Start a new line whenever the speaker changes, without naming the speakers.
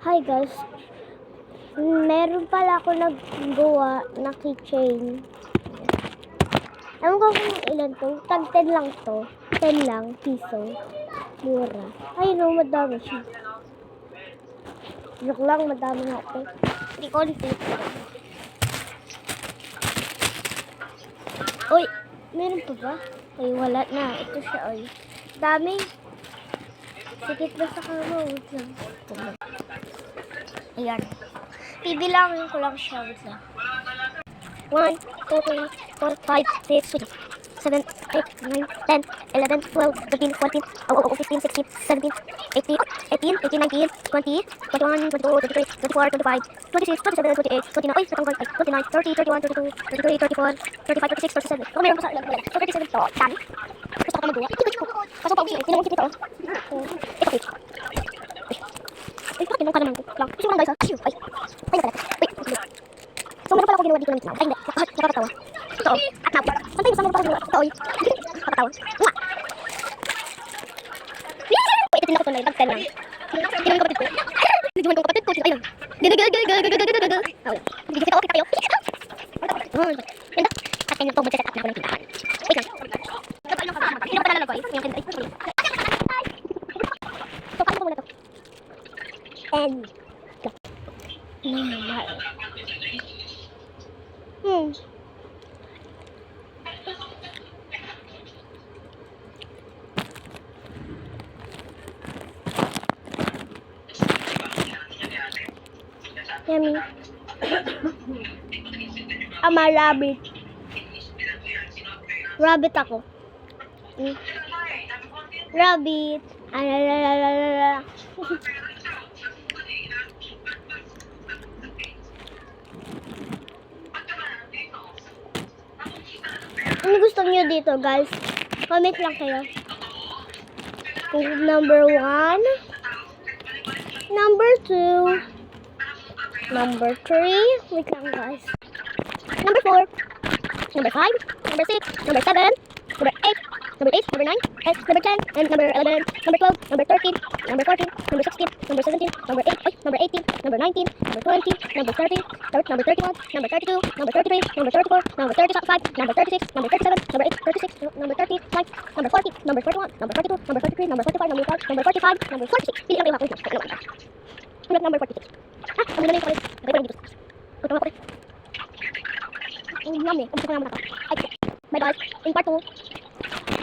Hi guys, meron pala ako naggawa na keychain. Ewan ko kung ilan to, tag 10 lang to, 10 lang, piso, mura. Ay no, madami siya. Joke lang, madami nga ito. Hindi ko ulit. Uy, meron pa ba? Ay, wala na. Ito siya, oy. Dami. Sikit na sa kama. Wait lang. Ayan. Bibilangin ko lang siya. Wait lang. 1, 2, 3, 4, 5, 6, 7, 8, 9, 10, 11, 12, 13, 14, 15, 16, 17, 18, 19, 20, 21, 22, 23, 24, 25, 26, 27, 28, 29, ay, natanggal, 29, 30, 31, 32, 33, 34, 35, 36, 37. Kung meron pa sa ilang pala. So, 37 to. Dami. Gusto ko magawa. Kaso pa, hindi naman dito. Ito, page. Ay, bakit tinong ka naman ko? Lang. Kasi walang guys, ha? Ay. Ay, na pala. Wait. So, meron pala ako ginawa dito ng itlog. Ay, hindi. Nakakatawa. Ito, at now. Sometimes, meron pala ginawa. Ito, oy. Nakakatawa. Nga. Ito din ako tunay. Bag 10 lang. Ginawa yung kapatid ko. Ginawa yung kapatid ko. Ayun. Ginawa. Hindi kita okay kayo. Ganda. At kanya to, mag-set up na ako ng tindahan. Wait lang. Hindi ko pa nalalagay. Yung tindahan. So, kaya ko muna to. And yummy. Ama rabbit. Rabbit ako. Rabbit. Alalalala. Ano gusto niyo dito, guys? Comment lang kayo. Kung number 1, number 2, number 3, wait lang guys. Number 4, number 5, number 6, number 7, number 8, number 8, number 9, number 10, and number 11, number 12, number 13, number 14, number 16, number 17, number 8, number 18, number 19, number 20, number 30, number 31, number 32, number 33, number 34, number 35, number 36, number 37, number 8, 36, number 39, number 40, number 41, number 42, number 43, number 45, number 45, number 45, number 46. Pili lang kayo ako. Hanggang number 46. Ah, ang muna na yung kulit. Lagay ko lang dito. Ito nga kulit. Ang yummy. Ubus ko na muna ito. Ay, bye guys. In part 2.